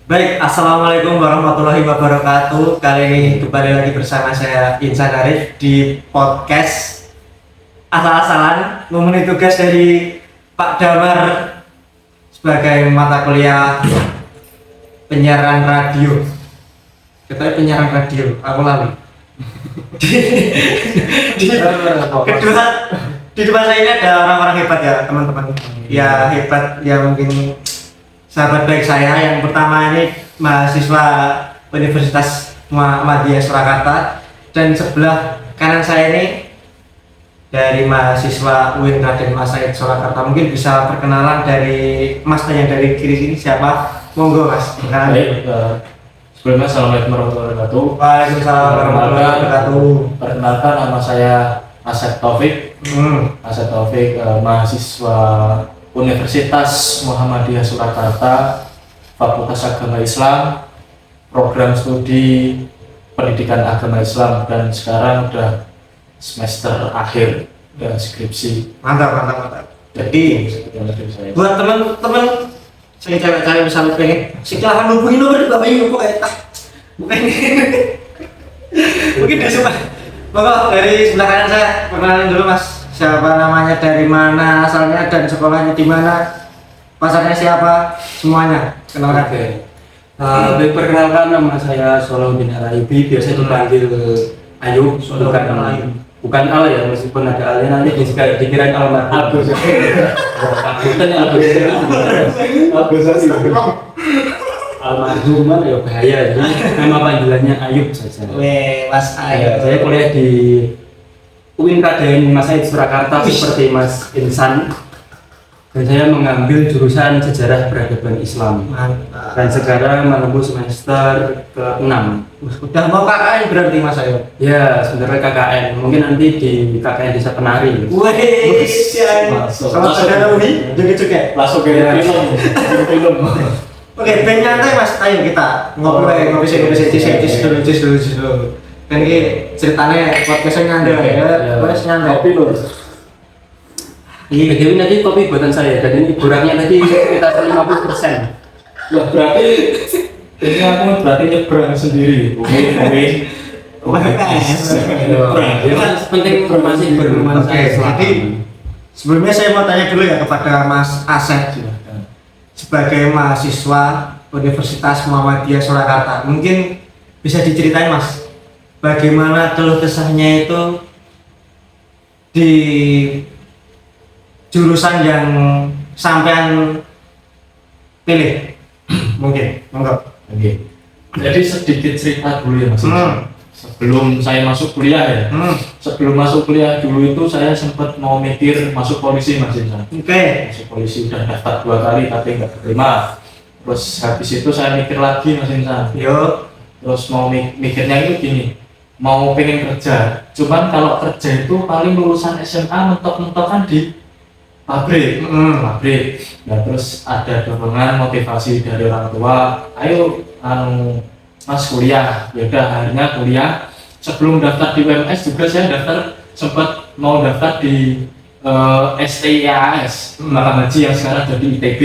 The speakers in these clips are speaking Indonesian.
Baik, Assalamualaikum warahmatullahi wabarakatuh. Kali ini kembali lagi bersama saya Insan Arif di podcast asal-asalan memenuhi tugas dari Pak Damar sebagai mata kuliah penyiaran radio. Katanya penyiaran radio, aku lali. Kedua, di depan saya ini ada orang-orang hebat ya teman-teman. Ya hebat, ya mungkin sahabat baik saya. Yang pertama ini mahasiswa Universitas Muhammadiyah Surakarta, dan sebelah kanan saya ini dari mahasiswa UIN Raden Mas Said Surakarta. Mungkin bisa perkenalan dari Mas yang dari kiri sini siapa? Monggo Mas. Baik, sebelumnya assalamualaikum warahmatullahi wabarakatuh. Waalaikumsalam warahmatullahi wabarakatuh. Perkenalkan, nama saya Asep Taufik. Asep Taufik, mahasiswa Universitas Muhammadiyah Surakarta, Fakultas Agama Islam, program studi Pendidikan Agama Islam, dan sekarang udah semester akhir dan skripsi. Mantap. Jadi buat teman-teman saya cewek-cewek misalnya pengen silahkan hubungi nomor Bapak Ibu bukan mungkin dia suka. Bapak dari sebelah kanan saya perkenalan dulu Mas, siapa namanya, dari mana asalnya, dan sekolahnya di mana, pasarnya siapa, semuanya kenalkan. Oke. Perkenalkan, nama saya Solahuddin Haraibi, biasa dipanggil Ayub, bukan Al ya, meskipun ada Alnya nanti dikirain almarhum. Almarhum ya bahaya, jadi nama panggilannya Ayub saja. Mas Ayo. Saya kuliah di UIN Raden Mas Said Surakarta seperti Mas Insan, dan saya mengambil jurusan sejarah peradaban Islam. Mantap. Dan sekarang menempuh semester ke-6. Udah mau KKN berarti Mas Ayo? Ya, sebenarnya KKN. Mungkin nanti di KKN Desa Penari. Wih, sama saudara Umi, joget-joget. Langsung ke film. Oke, ben nyantai Mas, ayo kita ngopi dulu. Dan ini ceritanya podcastnya nyantai ya, wes nyantai. Kopi loh. Iya, nanti kopi buatan saya, dan ini kurangnya tadi sekitar 50%. Wah, berarti ini aku berarti nyebrang sendiri. Oke. Penting informasi bermanfaat. Jadi sebelumnya saya mau tanya dulu ya kepada Mas Asep sebagai mahasiswa Universitas Muhammadiyah Surakarta. Mungkin bisa diceritain Mas, bagaimana keluh kesahnya itu di jurusan yang sampean pilih. Mungkin, monggo. Oke. Jadi sedikit cerita dulu ya Mas. Sebelum saya masuk kuliah ya. Sebelum masuk kuliah dulu itu saya sempat mau mikir masuk polisi Mas Insan. Oke. Masuk polisi udah daftar 2 kali tapi nggak keterima. Terus habis itu saya mikir lagi Mas Insan. Yuk. Terus mau mikirnya itu gini, mau pengen kerja. Cuman kalau kerja itu paling lulusan SMA mentok-mentok kan di pabrik. Nah terus ada dorongan motivasi dari orang tua, ayo Mas kuliah. Ya udah, akhirnya kuliah. Sebelum daftar di UMS juga saya sempat mau daftar di STIAS Malang Haji yang sekarang jadi ITB.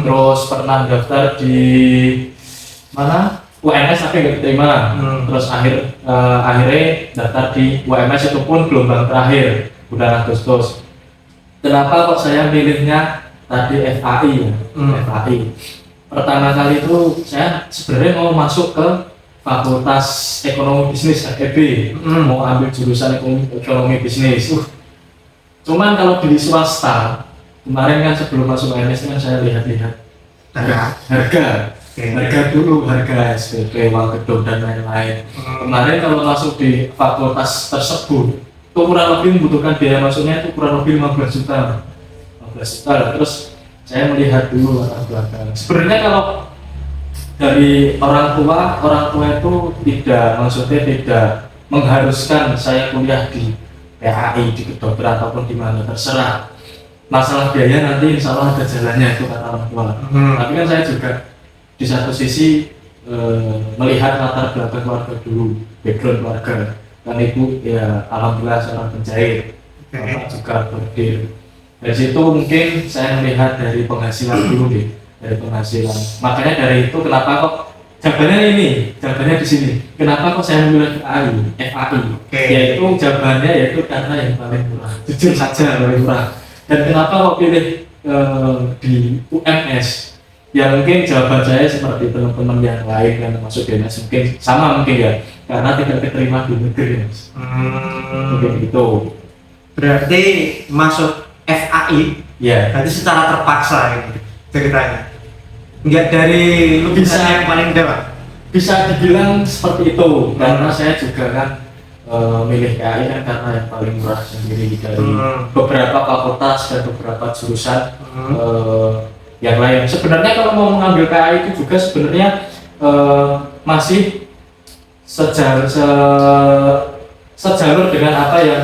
Terus pernah daftar di mana UNS tapi nggak diterima. Terus akhirnya daftar di UMS, itu pun gelombang terakhir bulan Agustus. Kenapa kok saya pilihnya tadi FAI ya? FAI. Pertama kali itu saya sebenarnya mau masuk ke Fakultas Ekonomi Bisnis FEB, mau ambil jurusan ekonomi bisnis. Cuman kalau di swasta, kemarin kan sebelum masuk UNS kan saya lihat-lihat harga dulu, harga SPP, uang gedung dan lain-lain. Kemarin kalau masuk di fakultas tersebut, itu kurang lebih membutuhkan biaya masuknya itu kurang lebih 15 juta. Terus saya melihat dulu latar belakang. Sebenarnya kalau dari orang tua itu tidak mengharuskan saya kuliah di PAI, di kedokteran ataupun di mana, terserah. Masalah biaya nanti insya Allah ada jalannya, itu kata orang tua. Tapi kan saya juga di satu sisi melihat latar belakang keluarga dulu, background keluarga. Kan ibu ya alhamdulillah seorang penjahit, bapak juga bordir. Dari situ mungkin saya melihat dari penghasilan dulu deh. dari penghasilan. Makanya dari itu kenapa kok jawabannya di sini. Kenapa kok saya memilih FAI? Yaitu jawabannya yaitu karena yang paling murah. Jujur saja paling murah. Dan kenapa kok pilih di UMS? Ya mungkin jawaban saya seperti teman-teman yang lain yang masuk DNS mungkin sama mungkin ya, karena tidak diterima di negeri, Mas. Mungkin itu. Berarti masuk FAI Ya, berarti secara terpaksa gitu ceritanya. Enggak dari lu Bisa. yang paling dewa. bisa dibilang seperti itu karena saya juga kan milih KAI kan karena yang paling murah sendiri dari beberapa fakultas dan beberapa jurusan yang lain. Sebenarnya kalau mau mengambil KAI itu juga sebenarnya masih sejalur dengan apa yang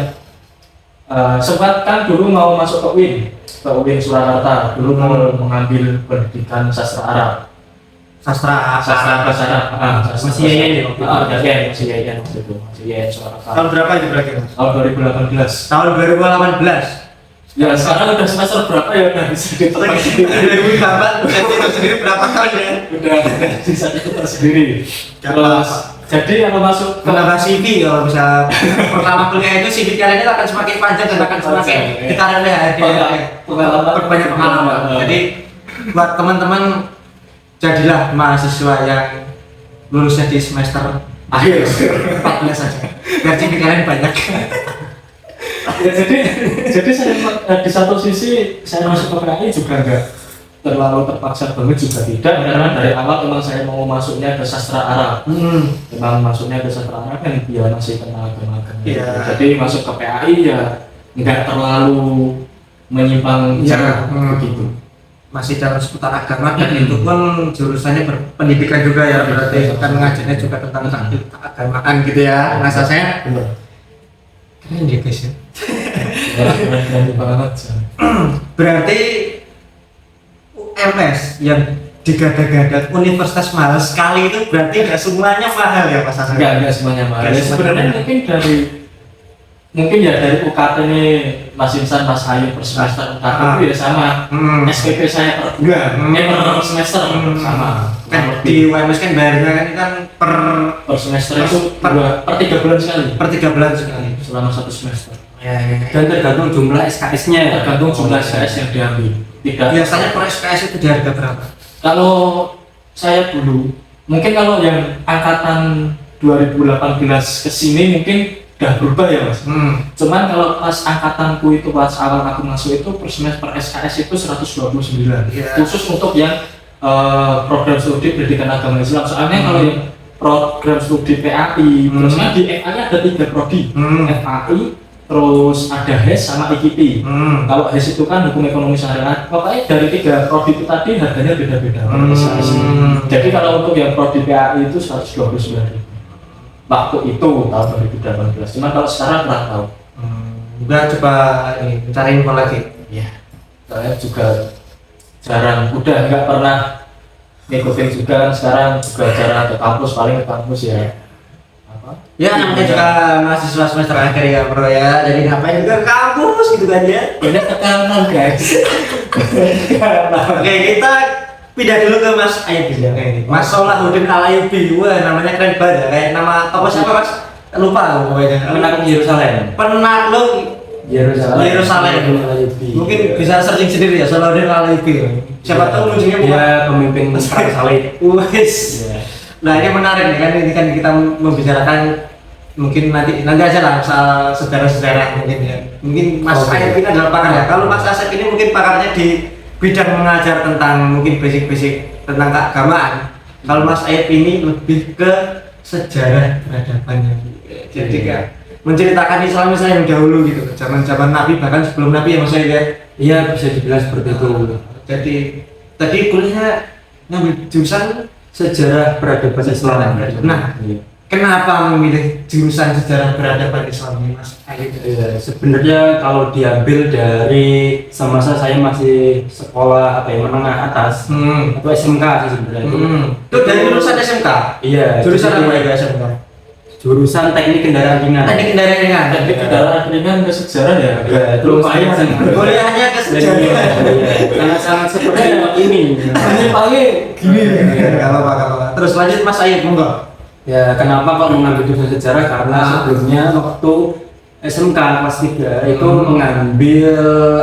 sempat kan dulu mau masuk ke UIN Surakarta, dulu mau mengambil pendidikan sastra Arab. Sastra Bahasa Arab. Masih YN ya waktu itu? Masih YN waktu itu. Masih YN Surakarta. Tahun berapa itu berarti, Mas? Tahun 2018. Tahun 2018. Ya sekarang udah semester berapa ya udah bisa ditebak sendiri. 2008 berarti itu sendiri berapa tahun ya? Udah bisa ditebak sendiri. Gak Terus apa-apa. jadi kalau masuk ke Menambah CV kalau bisa pertama kuliah itu CV kalian itu akan semakin panjang dan akan semakin Pengalaman. berbanyak pengalaman. Jadi buat teman-teman jadilah mahasiswa yang lulusnya di semester akhir 14 saja. Biar CV kalian banyak. ya, jadi saya di satu sisi saya masuk ke PKI juga enggak terlalu terpaksa banget juga tidak, karena dari awal memang saya mau masuknya ke sastra Arab. Memang masuknya ke sastra Arab kan dia masih kenal agama. Iya. Jadi masuk ke PAI ya enggak terlalu menyimpang Iya. begitu. Masih dalam seputar agama dan itu pun jurusannya berpendidikan juga ya, berarti kan mengajarnya juga tentang keagamaan gitu ya. Rasa saya keren ya guys ya. Keren banget. Berarti UMS yang digadang-gadang universitas mahal sekali itu berarti nggak semuanya mahal ya Mas Hasan? Enggak semuanya mahal. Nggak Ya, sebenarnya semuanya. mungkin dari UKT ini Mas Insan, Mas Ayu per semester UKT itu ya sama. SPP saya per bulan, per semester sama. Kan di UMS kan bayarnya kan Per semester itu Per- per 3 bulan sekali. per 3 bulan sekali. Selama 1 semester. Ya. Dan tergantung jumlah SKS-nya ya. Tergantung jumlah SKS yang diambil. Tidak. Biasanya per SKS itu di harga berapa? Kalau saya dulu, mungkin kalau yang angkatan 2018 ke sini mungkin udah berubah ya Mas. Cuman kalau pas angkatanku itu pas awal aku masuk itu per semester per SKS itu 129. Iya. Khusus untuk yang program studi pendidikan agama Islam. Soalnya kalau yang program studi PAI, terus kan di FAI ada 3 prodi. FAI, terus ada HES sama IKIP. Kalau HES itu kan hukum ekonomi syariat. Pokoknya dari 3 prodi itu tadi harganya beda-beda. Jadi kalau untuk yang prodi PAI itu 129.000. Waktu itu tahun 2018. Cuma kalau sekarang kurang tahu. Udah coba ini mencari info lagi. Iya. Saya juga jarang, udah nggak pernah ngikutin juga. Sekarang juga jarang ke kampus, paling ke kampus ya. Apa? Ya namanya juga mahasiswa semester akhir ya bro ya. Jadi ngapain juga ke kampus gitu kan ya. Banyak tekanan guys. Oke kita pindah dulu ke Mas Ayubi ya kayak ini. Mas Solahuddin Al-Ayyubi. Wah namanya keren banget ya. Kayak nama apa siapa Mas? Lupa aku pokoknya. Penakluk Yerusalem. Penakluk Yerusalem. Mungkin bisa searching sendiri ya Solahuddin Al-Ayyubi. Siapa tahu munculnya Dia pemimpin perang salib. Wes. Nah ini menarik nih kan, ini kan kita membicarakan mungkin nanti aja lah soal sejarah-sejarah mungkin ya. Mungkin Mas Ayub ini adalah pakar ya. Kalau Mas Asep ini mungkin pakarnya di bidang mengajar tentang mungkin basic-basic tentang keagamaan. Kalau Mas Ayub ini lebih ke sejarah peradabannya. Jadi kan menceritakan Islam yang dahulu gitu, zaman-zaman Nabi bahkan sebelum Nabi ya Mas Ayub ya. Iya bisa dibilang seperti itu. Jadi tadi kuliahnya ngambil jurusan Sejarah peradaban Islam. Nah, kenapa memilih jurusan sejarah peradaban Islam ini, Mas? Ya, sebenarnya kalau diambil dari semasa saya masih sekolah apa ya menengah atas atau SMK sih sebenarnya itu. Itu dari jurusan SMK. Iya. Jurusan jadi apa ya SMK? jurusan teknik kendaraan ringan. Teknik kendaraan ringan. Teknik kendaraan ringan ke sejarah ya. Ya, itu Lumayan. Kuliahnya ke sejarah. Sangat-sangat seperti ini. Ini paling gini. Gak apa-apa. Terus lanjut Mas Ayub, monggo. Ya, kenapa kok mengambil jurusan sejarah? Karena sebelumnya waktu SMK kelas 3 itu mengambil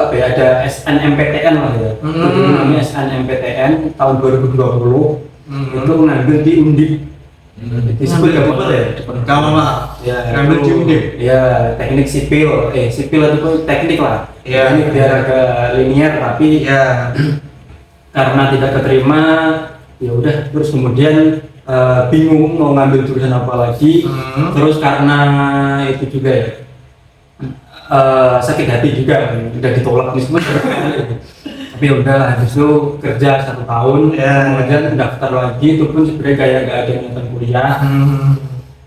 apa ya, ada SNMPTN lah ya. Itu namanya SNMPTN tahun 2020. Itu mengambil di Undip. Disebut gak apa ya? Kalau lah. Ya, Ngambil di Undip. Ya, teknik sipil. Sipil itu teknik lah. Ya. Ini biar agak linear tapi Iya. karena tidak keterima, ya udah terus kemudian bingung mau ngambil jurusan apa lagi. Terus karena itu juga ya sakit hati juga, udah ditolak nih semua. Tapi ya udah habis itu kerja 1 tahun, kemudian daftar lagi, itu pun sebenarnya kayak gak ada niatan kuliah.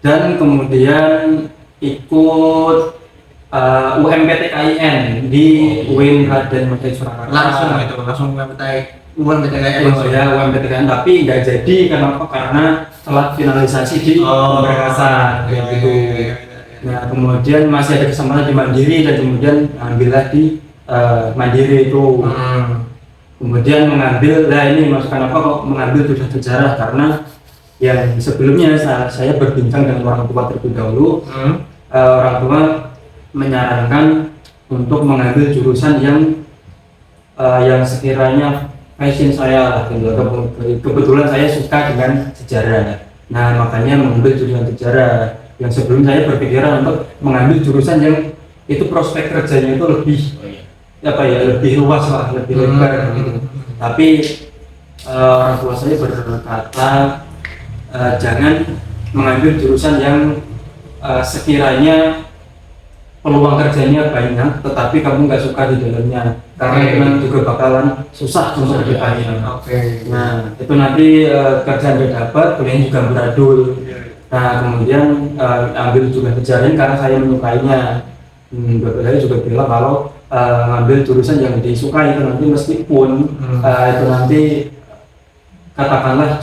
Dan kemudian ikut UMPTKIN di UIN Raden Matahari Surakarta. langsung UMPTKIN. Oh ya, UMPTKIN, tapi nggak jadi. Kenapa? Karena telat finalisasi di pemberkasan kayak gitu. Nah, kemudian masih ada kesempatan di Mandiri dan kemudian ambillah di Mandiri itu. Kemudian mengambil, ini masukkan apa kok mengambil jurusan sejarah, karena yang sebelumnya saya berbincang dengan orang tua terlebih dahulu. Orang tua menyarankan untuk mengambil jurusan yang sekiranya passion saya, kebetulan saya suka dengan sejarah. Nah, makanya mengambil jurusan sejarah. Yang sebelum saya berpikiran untuk mengambil jurusan yang itu prospek kerjanya itu lebih lebih luas lah, lebih lebar gitu. Tapi orang tua saya berkata jangan mengambil jurusan yang sekiranya peluang kerjanya banyak, tetapi kamu nggak suka di dalamnya, karena itu nanti juga bakalan susah untuk kedepannya. Nah, itu nanti kerjaan nggak dapat, kuliahnya juga beradul. Nah, kemudian ambil juga sejarah karena saya menyukainya. Bapak saya juga bilang kalau ngambil jurusan yang disukai itu nanti meskipun itu nanti katakanlah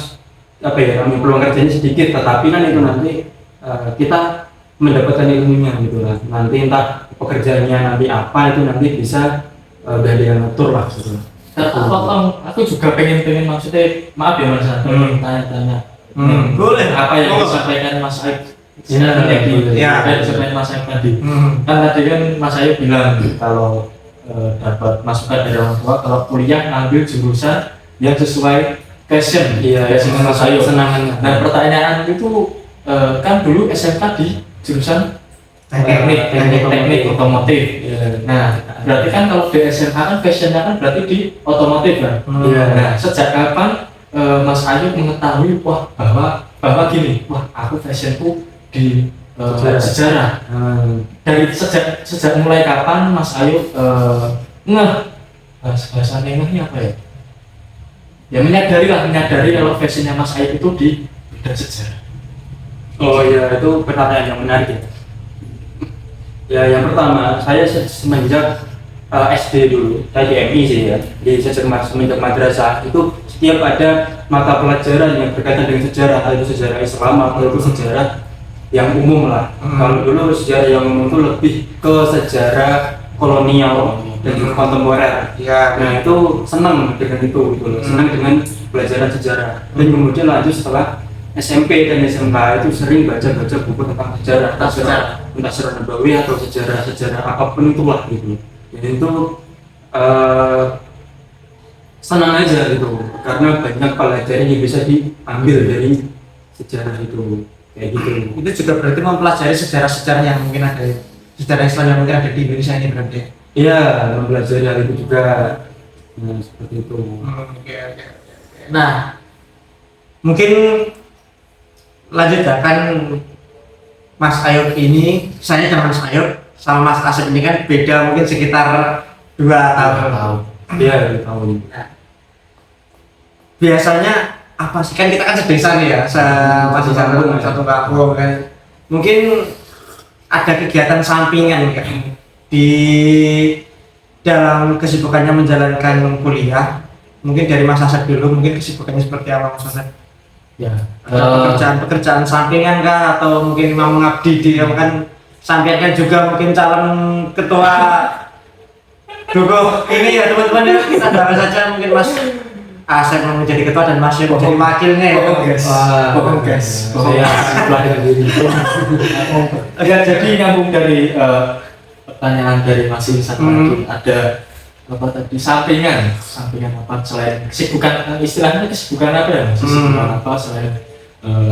peluang kerjanya sedikit, tetapi kan itu nanti kita mendapatkan ilmunya gitu lah. Nanti entah pekerjaannya nanti apa itu nanti bisa udah ada yang ngatur lah gitu. Aku juga pengen maksudnya, maaf ya Mas, tanya-tanya. Boleh. Apa yang disampaikan Mas Aib? Ya. Apa yang disampaikan Mas Aib tadi? Kan tadi kan Mas Aib bilang kalau dapat masukan dari orang tua kalau kuliah ngambil jurusan yang sesuai passion. Passion Mas Aib. Nah, pertanyaan itu kan dulu SMK di jurusan teknik otomotif. Nah, berarti kan kalau di SMA kan fashionnya kan berarti di otomotif kan. Nah, sejak kapan Mas Ayu mengetahui bahwa gini, aku fashionku di sejarah. Dari sejak mulai kapan Mas Ayu bahasanya ngehnya apa ya? Ya menyadari kalau fashionnya Mas Ayu itu di bidang sejarah. Oh ya, itu pertanyaan yang menarik ya. Ya, yang pertama, saya semenjak SD dulu, saya di MI sih ya, semenjak madrasah itu setiap ada mata pelajaran yang berkaitan dengan sejarah, itu sejarah Islam atau itu sejarah yang umum lah. Kalau dulu sejarah yang umum itu lebih ke sejarah kolonial dan juga kontemporer. Nah, itu senang dengan itu gitu loh, senang dengan pelajaran sejarah. Dan kemudian lanjut setelah SMP dan SMK itu sering baca-baca buku tentang sejarah, entah sejarah Nabawi atau sejarah apapun itulah gitu. Jadi itu senang aja gitu, karena banyak pelajaran yang bisa diambil dari sejarah itu, kayak gitu. Itu juga berarti mempelajari sejarah-sejarah yang mungkin ada, sejarah Islam yang mungkin ada di Indonesia ini berarti. Iya, mempelajari hal itu juga. Nah, seperti itu. Oke. Nah, mungkin lanjut ya, kan Mas Ayub ini, saya dan Mas Ayub sama Mas Asep ini kan beda mungkin sekitar 2 tahun. Iya, 2 tahun. Nah, biasanya apa sih, kan kita kan sedesa nih ya, masih satu kampung kan. Mungkin ada kegiatan sampingan kan di dalam kesibukannya menjalankan kuliah. Mungkin dari Mas Asep dulu, mungkin kesibukannya seperti apa Mas Asep? Ya. Pekerjaan sampingan kah atau mungkin mau mengabdi di kan sampean kan juga mungkin calon ketua Dugo ini ya teman-teman ya, kita bahas saja mungkin Mas Asep mau menjadi ketua dan Mas Yop menjadi wakilnya ya. Bohong guys. Saya sebelah dengan diri. Ya, jadi nyambung dari pertanyaan dari Mas Insan tadi, ada apa tadi, sampingan apa selain kesibukan, istilahnya kesibukan apa ya Mas? Kesibukan apa selain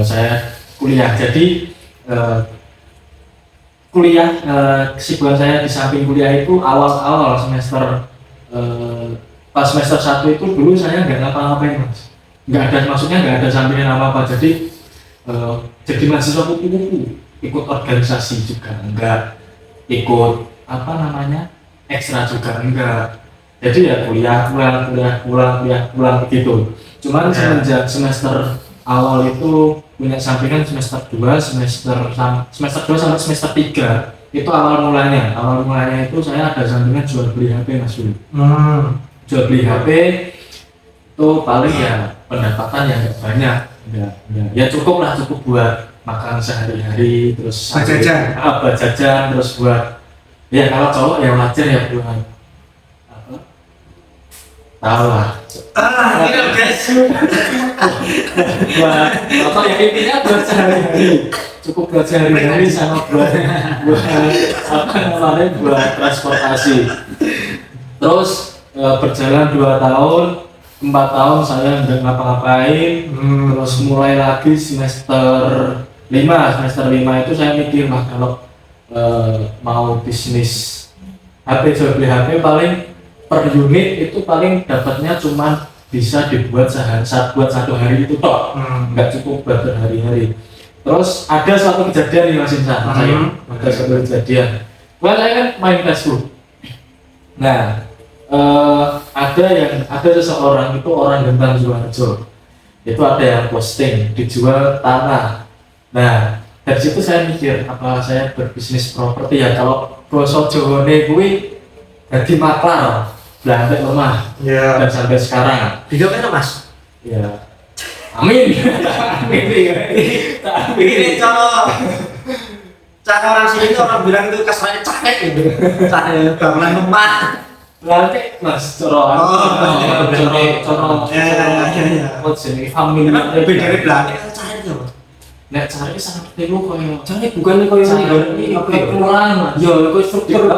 saya kuliah. Jadi kuliah, kesibukan saya di samping kuliah itu awal semester pas semester 1 itu dulu saya nggak ngapa-ngapain Mas, nggak ada, maksudnya nggak ada sampingan apa-apa. Jadi mahasiswa kupu-kupu, ikut organisasi juga enggak, ikut apa namanya ekstra juga enggak. Jadi ya kuliah pulang begitu. Cuman semenjak semester awal itu punya sampingan semester 2 sampai semester 3 itu awal mulanya itu saya ada sampingan jual beli HP Mas Yul. Jual beli HP itu paling ya pendapatan yang nggak banyak, ya cukup buat makan sehari-hari, terus jajan terus buat ya kalau cowok yang wajar ya buat apa, tahu lah Tidak guys. buat apa ya, intinya buat sehari-hari, cukup buat sehari-hari sama buat apa namanya, buat transportasi. Terus berjalan 2 tahun 4 tahun saya nggak ngapa-ngapain. Terus mulai lagi semester 5 itu saya mikir, nah kalau mau bisnis HP, jual beli HP, paling per unit itu paling dapatnya cuma bisa dibuat buat 1 hari itu toh, nggak cukup buat berhari-hari. Terus ada suatu kejadian nih Mas Insan, ada suatu kejadian. Saya kan main Facebook. Nah, ada seseorang itu orang Gentang Suharjo, itu ada yang posting dijual tanah. Nah, dari situ saya mikir, apa saya berbisnis properti ya, kalau basa Jawane kuwi jadi maklar belanja rumah. Dan sampai sekarang Video kan Mas? ya amin. Ini cara orang sini itu orang bilang itu kasarnya cakep gitu. Cakep bangunan rumah. Lantai Mas, coro apa jenis family Lebih dari belakang cakep tuh. nek cari sangat perlu koyo Jadi bukan koyo ini kelurahan Mas. ya koyo struktur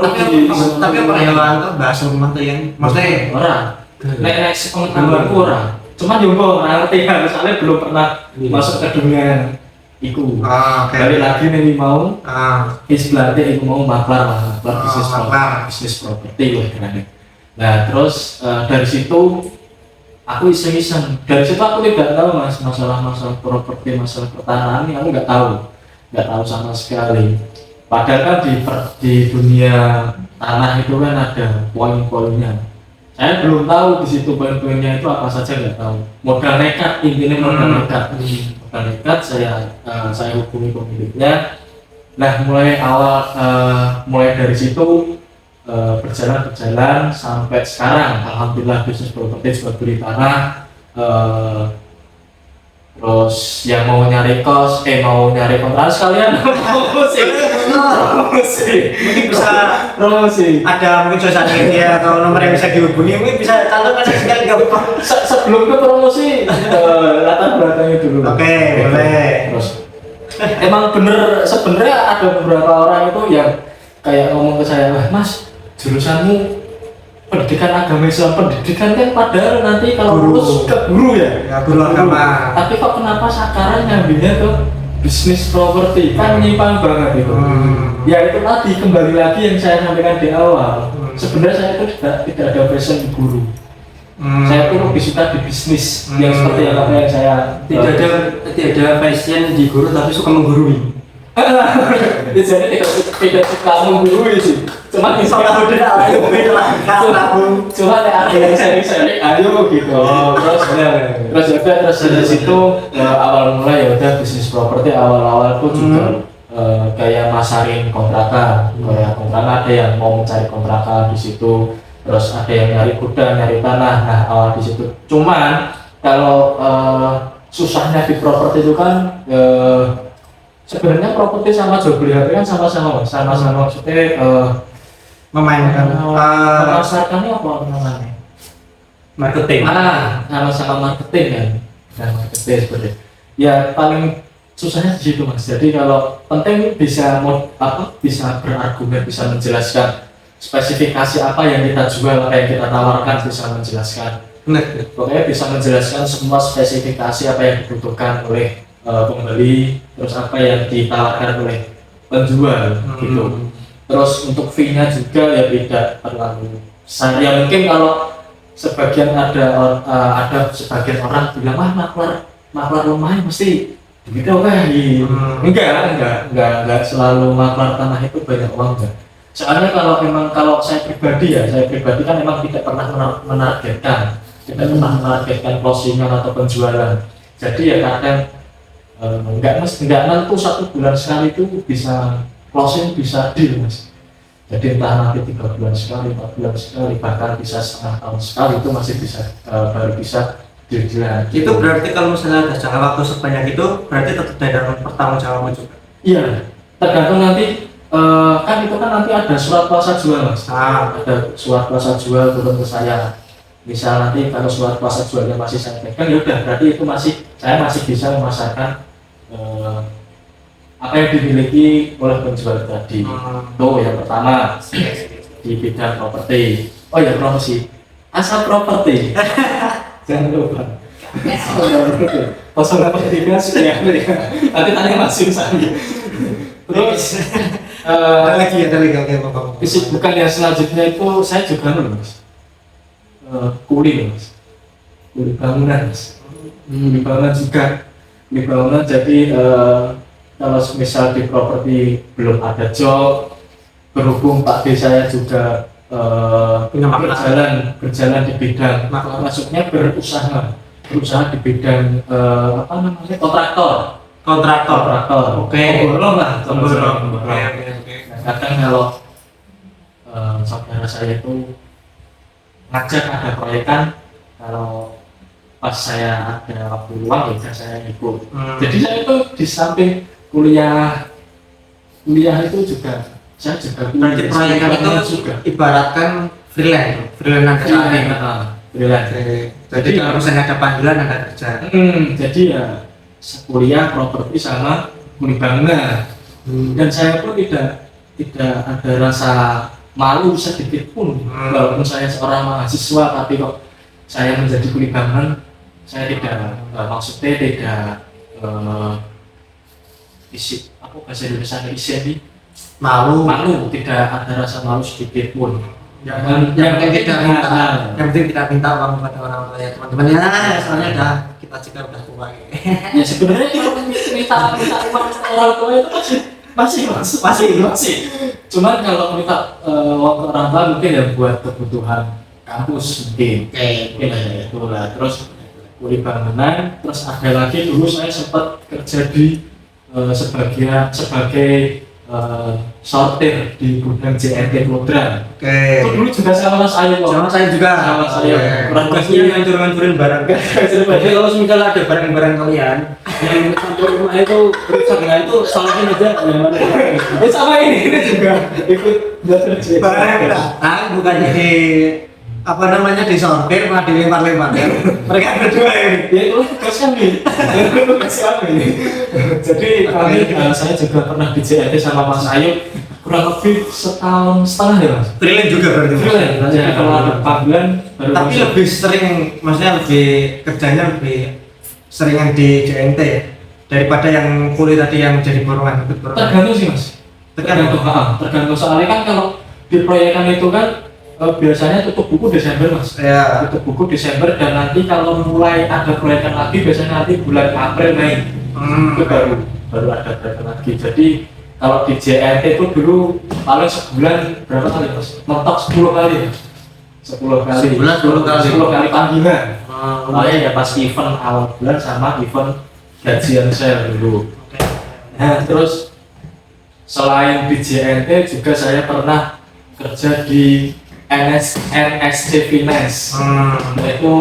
Tapi apa ya kan bahas rumah tuh yang maksudnya orang nek pengetahuanku orang, cuman yo kok ngerti kan, soalnya belum pernah masuk ke dunia iku. Balik lagi nih mau istilahnya iku mau maklar bisnis properti loh kira-kira. Nah terus dari situ aku iseng-iseng, dari situ aku tidak tahu Mas masalah properti, masalah pertanahan ini aku nggak tahu sama sekali. Padahal kan di dunia tanah itu kan ada poin-poinnya. Saya belum tahu di situ poin-poinnya itu apa saja, nggak tahu. Modal nekat, intinya modal nekat. Saya hubungi pemiliknya. Nah mulai dari situ berjalan sampai sekarang, alhamdulillah bisnis properti jual beli tanah. Terus yang mau nyari kontrak sekalian promosi mungkin bisa promosi, ada mungkin sosial media atau nomor yang bisa dihubungi, mungkin bisa cantumkan sekali nggak sebelum ke promosi latar belakangnya dulu. Oke, boleh. Terus emang bener sebenarnya ada beberapa orang itu yang kayak ngomong ke saya, Mas jurusanmu pendidikan agama Islam, pendidikan kan padahal nanti kalau lulus ke guru ya guru agama, tapi kok kenapa sekarang ngambilnya ke bisnis properti, kan nyimpang banget itu. Ya itu tadi, kembali lagi yang saya sampaikan di awal, sebenarnya saya itu tidak ada passion di guru. Saya tuh lebih suka di bisnis yang seperti apa yang saya tidak ada passion di guru tapi suka menggurui. Jadi tidak suka menggurui sih, cuma misalnya cuma ada yang seri ayo gitu. Terus dari situ awal mulai ya udah bisnis properti. Awal tuh juga kayak masarin kontrakan, ada yang mau mencari kontrakan di situ, terus ada yang nyari gudang, nyari tanah. Nah awal di situ. Cuman kalau susahnya di properti itu kan sebenarnya properti sama jual beli HP kan sama-sama Mas. Sama-sama maksudnya memainkan memasarkannya apa namanya? Marketing. Sama-sama marketing kan. Dan marketing seperti ya paling susahnya di situ Mas. Jadi kalau penting bisa bisa berargumen, bisa menjelaskan spesifikasi apa yang kita jual, apa yang kita tawarkan, bisa menjelaskan. benar. Pokoknya bisa menjelaskan semua spesifikasi apa yang dibutuhkan oleh pembeli, terus apa yang ditawarkan oleh penjual gitu. Terus untuk fee-nya juga ya tidak terlalu besar. Ya mungkin kalau sebagian ada sebagian orang bilang maklar rumahnya mesti begitu enggak selalu maklar tanah itu banyak uang enggak. Soalnya kalau saya pribadi kan memang tidak pernah menargetkan closingan atau penjualan. Jadi ya kadang enggak nentu 1 bulan sekali itu bisa closing, bisa deal Mas. Jadi entah nanti 3 bulan sekali, 4 bulan sekali, bahkan bisa setengah tahun sekali itu masih bisa baru bisa deal. Itu berarti kalau misalnya ada jangka waktu sebanyak itu berarti tetap dalam pertanggungjawaban juga. Iya, tergantung nanti kan itu kan nanti ada surat kuasa jual Mas. Ada surat kuasa jual turun ke saya. Misal nanti kalau surat kuasa jualnya masih saya pegang, ya udah berarti itu saya masih bisa memasarkan apa yang dimiliki oleh penjual tadi. Tuh yang pertama di bidang properti. Oh ya promosi asal properti. Jangan lupa. 083 sekian. Nanti tanya Mas Yusani. Terus ada lagi oke. kesibukan yang selanjutnya itu saya juga Mas. Kuli Mas. Kuli bangunan Mas. Kuli bangunan juga. Kuli bangunan jadi kalau misal di properti belum ada job, berhubung Pak D saya juga berjalan di bidang maksudnya berusaha di bidang kontraktor. Oke. Pemborong. Kadang kalau saudara saya itu ngajak ada proyekan, kalau pas saya ada waktu luang ya saya ikut. Jadi saya itu di samping kuliah itu juga saya juga berarti proyekan itu juga ibaratkan freelance jadi kalau misalnya ada panggilan ada kerja. Jadi ya kuliah properti sama kuliah bangunan. Dan saya pun tidak ada rasa malu sedikit pun walaupun saya seorang mahasiswa, tapi kok saya menjadi kuliah bangunan saya maksudnya tidak bahasa Indonesia isi malu, tidak ada rasa malu sedikit pun. Yang penting tidak minta uang kepada orang tua ya teman-teman ya, soalnya kita juga udah tua ya sebenarnya kalau minta uang orang tua itu masih cuman kalau minta uang ke orang tua mungkin ya buat kebutuhan kampus mungkin itulah. Terus kuliah bangunan, terus ada lagi dulu saya sempat kerja di sebagai sortir di gudang JNT Klodran. Itu dulu juga sama Mas Ayu kok. Sama saya juga. Kurang lebihnya ngancurin barang. Jadi kalau misalnya ada barang-barang kalian yang sampai rumah itu rusak, nah itu salahin aja. Sama ini juga ikut belajar JNT. Barang bukannya disortir malah dilempar-lempar ya. Mereka berdua ini. Ya itu tugas kami. Jadi saya juga pernah di JNT sama Mas Ayu kurang lebih 1,5 tahun ya Mas. Freelance juga berarti. Freelance. Jadi kalau ada panggilan baru. Tapi lebih sering, maksudnya kerjanya lebih seringan di JNT ya daripada yang kuliah tadi yang jadi borongan. Tergantung sih Mas. Tergantung soalnya kan kalau di proyekan itu kan biasanya tutup buku Desember Mas. Ya. Tutup buku Desember dan nanti kalau mulai ada proyekan lagi biasanya nanti bulan April Mei itu baru ada proyekan lagi. Jadi kalau di JNT itu dulu paling sebulan berapa kali Mas? Mentok 10 kali. 10 kali. Sebulan 10 kali panggilan. Mulai ya pas event awal bulan sama event gajian saya dulu. Nah, terus selain di JNT juga saya pernah kerja di NSC Finance, itu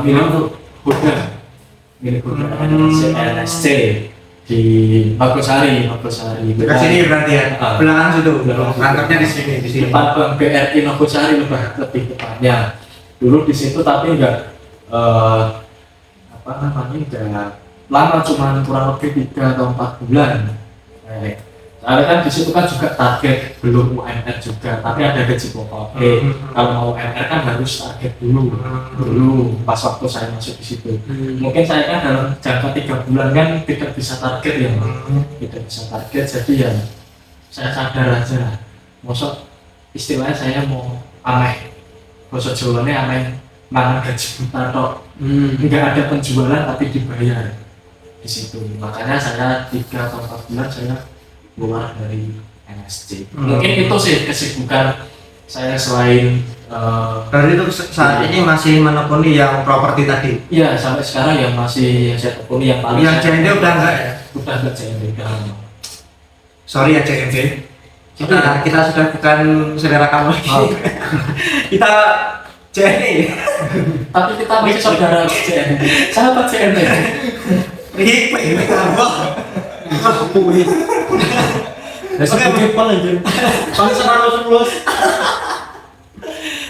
milik Huda milik NSC di Magosari. Dekat sini berarti ya. Belakang situ. Kantornya di sini. Depan Bank BRI Magosari lebih tepatnya. Dulu di situ tapi enggak enggak lama, cuman kurang lebih 3 atau 4 bulan. Soalnya kan di situ kan juga target belum UMR juga, tapi ada gaji pokok. Kalau mau UMR kan harus target dulu pas waktu saya masuk di situ. Mungkin saya kan dalam jangka 3 bulan kan tidak bisa target ya, tidak bisa target. Jadi ya saya sadar aja lah. Maksud istilahnya saya mau ameh, bahasa Jawanya ameh mangan gaji buta tok. Enggak ada penjualan tapi dibayar di situ. Makanya saya 3 atau 4 bulan saya keluar dari NSC. Mungkin itu sih kesibukan saya selain dari itu saat ini masih menekuni yang properti tadi. Iya, sampai sekarang yang masih saya tekuni yang paling yang JNT udah enggak ya? Udah enggak JNT udah. Sorry ya JNT. Kita sudah bukan saudara kamu lagi. Kita JNT. Tapi kita masih saudara JNT. Sahabat JNT. Ini apa?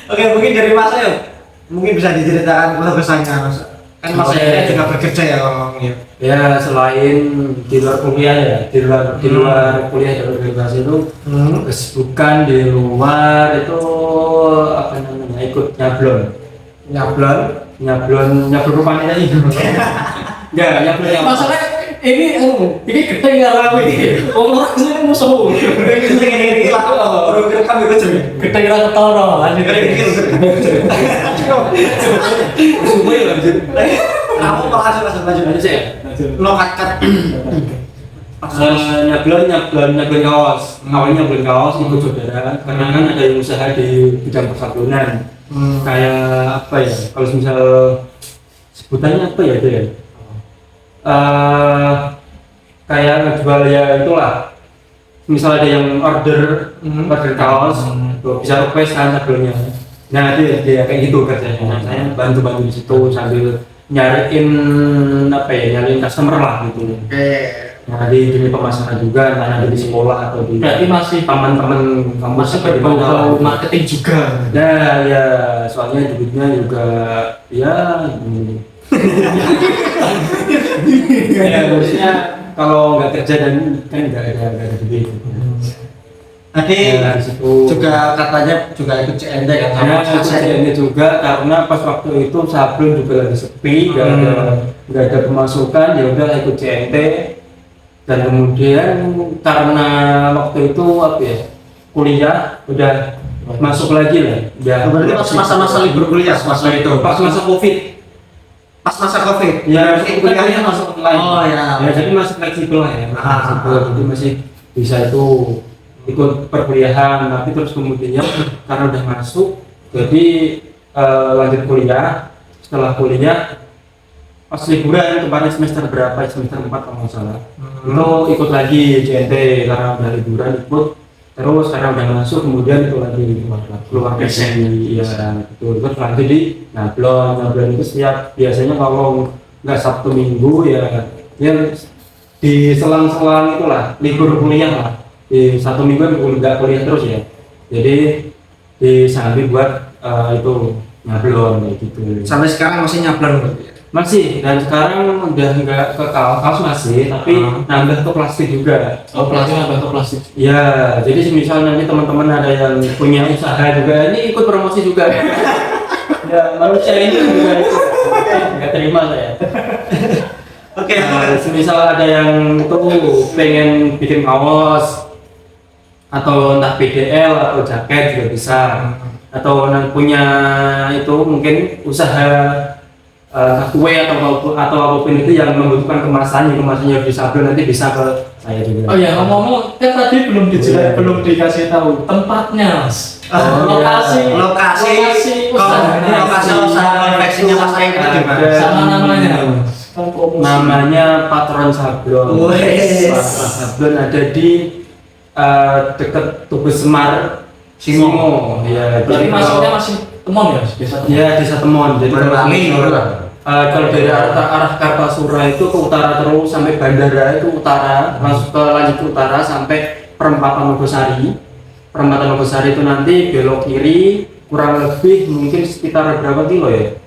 Oke, mungkin dari Mas Ayo, mungkin bisa diceritakan keluh kesahnya Mas. Kan Mas Ayo juga bekerja ya ngomongnya. Ya selain di luar kuliah ya, di luar kuliah dan organisasi itu kesibukan di luar itu apa namanya, ikut nyablon rupanya ini. Enggak, nyablon. Masalahnya ini gede nggak rawi, orang sini musuh. Ini lah, orang rekam itu jadi Gede nggak ketoro, lanjut lagi. Kamu lanjut sih. no cut. Nyablon kaos. Awalnya nyablon kaos ikut saudara, karena kan ada yang usaha di bidang persablonan. Kayak apa ya? Kalau misal sebutannya apa ya itu ya? Kayak ngejual ya itulah. Misal ada yang order kaos, bisa request kan sablonnya. Nah itu ya kayak gitu kerjanya. Saya bantu di situ sambil nyariin customer lah gitu. Nah di dunia pemasaran juga, entah di sekolah atau di. Berarti masih teman-teman kampus berbau marketing juga. Nah ya soalnya duitnya juga ya. Ya maksudnya kalau nggak kerja dan kan nggak ada duit. Tadi ya, juga katanya juga ikut CNT kan sama CNT juga, karena pas waktu itu sablon juga lagi sepi, nggak ada pemasukan, ya udah ikut CNT. Dan kemudian karena waktu itu apa ya, kuliah udah masuk lagi lah. Ya, berarti pas masa-masa libur kuliah pas masa COVID. Pas masa COVID ya kuliahnya masuk online. Oh ya. Ya jadi masih fleksibel lah ya. Jadi masih bisa itu ikut perkuliahan, tapi terus kemudian karena udah masuk jadi lanjut kuliah. Setelah kuliah pas liburan kemarin semester 4 kalau nggak salah, itu ikut lagi JNT karena udah liburan ikut. Terus karena udah masuk kemudian itu lagi keluar dari ya itu terus lanjut di nyablon itu biasanya kalau nggak Sabtu Minggu ya di selang-selang itulah libur kuliah lah, di satu minggu nggak kuliah terus ya, jadi disambi buat itu nyablon gitu. Sampai sekarang masih nyablon? Masih, dan sekarang udah nggak ke kaos masih, tapi nambah ke plastik juga. Oh, nambah ke plastik. Ya, jadi misal nanti teman-teman ada yang punya usaha juga, ini ikut promosi juga. Ya, manusia ini juga nggak terima saya. Oke. Misal ada yang tuh pengen bikin kaos atau entah PDL atau jaket juga bisa, atau punya itu mungkin usaha kue atau apapun itu yang membutuhkan kemasannya harus disablon, nanti bisa ke saya juga. Oh ya, ngomong kan tadi belum dikasih tahu tempatnya, Mas. Lokasi usaha konveksinya Mas Aing itu di mana? Sama namanya. Namanya Patron Sablon. Patron Sablon ada di dekat Tugu Semar, Simo. Ya, berarti masuknya masih Temon ya, biasa. Ya, desa Temon. Jadi Kalau dari arah Kartasura itu ke utara terus sampai bandara itu utara, masuk ke lanjut ke utara sampai perempatan Nogosari. Perempatan Nogosari itu nanti belok kiri, kurang lebih mungkin sekitar berapa kilo ya?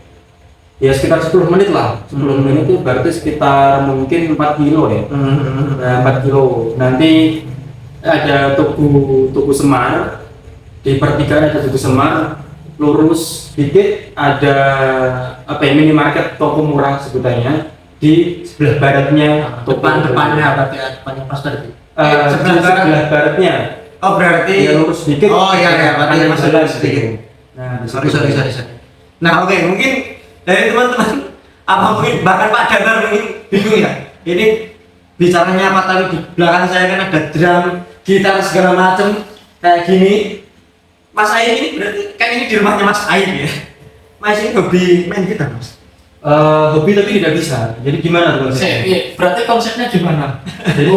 Ya sekitar 10 menit lah. 10 menit itu berarti sekitar mungkin 4 kilo ya. Nah, 4 kilo. Nanti ada Tugu Semar. Di pertigaan ada Tugu Semar. Lurus dikit ada minimarket toko murah sebutannya di sebelah baratnya depannya berarti ya, depannya pas tadi. sebelah baratnya. Oh berarti Ya lurus dikit. Oh iya berarti ada masih jalan sedikit. Nah, Sorry. Nah oke, mungkin dari teman-teman apa mungkin bahkan Pak Danar mungkin bingung ya. Ini bicaranya apa tapi di belakang saya kan ada drum, gitar segala macem kayak gini. Mas Ain ini berarti kan ini di rumahnya Mas Ain ya. Mas ini hobi main gitar Mas. Hobi tapi tidak bisa. Jadi gimana tuh? Berarti konsepnya gimana? Jadi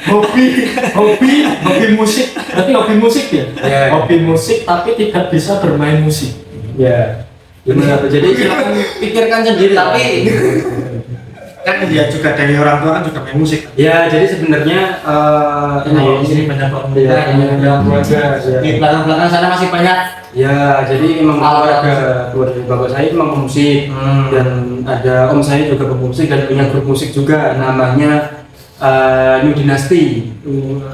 hobi musik. Berarti hobi musik ya? Ya. Hobi musik tapi tidak bisa bermain musik. Ya. Gimana tuh? Jadi silakan pikirkan sendiri. Tapi kan dia juga dari orang tua kan juga main musik. Ya, jadi sebenarnya Di sini banyak orang ya, keluarga. Di belakang sana masih banyak. Ya, jadi memang keluarga bapak saya memang pemusik dan ada om saya juga pemusik dan punya grup musik juga namanya New Dynasty.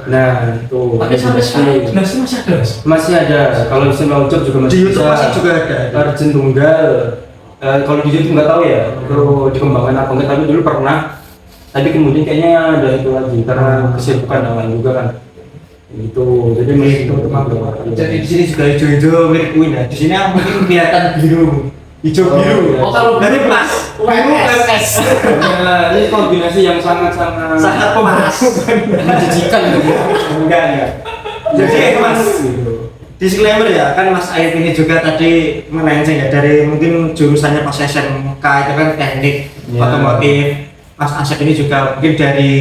Nah, itu. Tapi sampai sekarang dinasti masih ada Mas? Masih ada. Kalau bisa Ucup juga Di masih YouTube bisa. masih juga ada. Arjen Tunggal. Kalau di YouTube nggak tahu ya, perlu dikembangkan apa enggak, tapi dulu pernah. Tapi kemudian kayaknya ada itu lagi karena kesibukan yang lain juga kan. Itu jadi itu teman. Jadi di sini juga hijau-hijau mirip Queen ya. Di sini mungkin kelihatan biru, hijau biru. iya. Oh kalau Dari pas biru PMS. Nah, ini kombinasi yang sangat-sangat Sangat pemas. menjijikan gitu. Enggak. Jadi Mas, disclaimer ya, kan Mas Aib ini juga tadi melenceng ya dari mungkin jurusannya pas SMK itu kan teknik Ya. otomotif. Mas Asep ini juga mungkin dari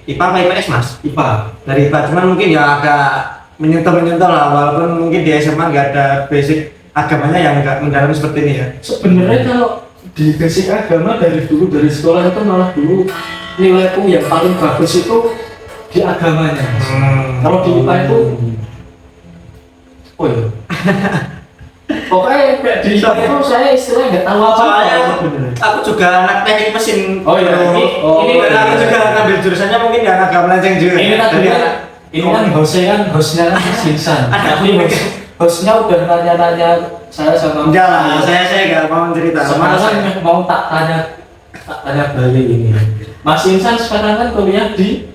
IPA apa IPS Mas? IPA. Dari IPA, cuman mungkin ya agak menyentuh lah walaupun mungkin di SMA nggak ada basic agamanya yang nggak mendalam seperti ini ya. Sebenarnya kalau di basic agama dari dulu dari sekolah itu malah dulu nilaiku yang paling bagus itu di agamanya. Kalau di IPA itu oh iya. Pokoknya kayak di IPA itu saya istilahnya nggak tahu apa. Soalnya aku juga anak teknik mesin. Oh iya, ini aku juga ngambil jurusannya mungkin ya agak melenceng juga. ini kan Dari ini kan hostnya kan Mas Insan. Ada Tapi hostnya udah nanya-nanya saya sama. enggak lah, saya nggak mau cerita. Sekarang mau tak tanya balik ini. Mas Insan sekarang kan kuliah di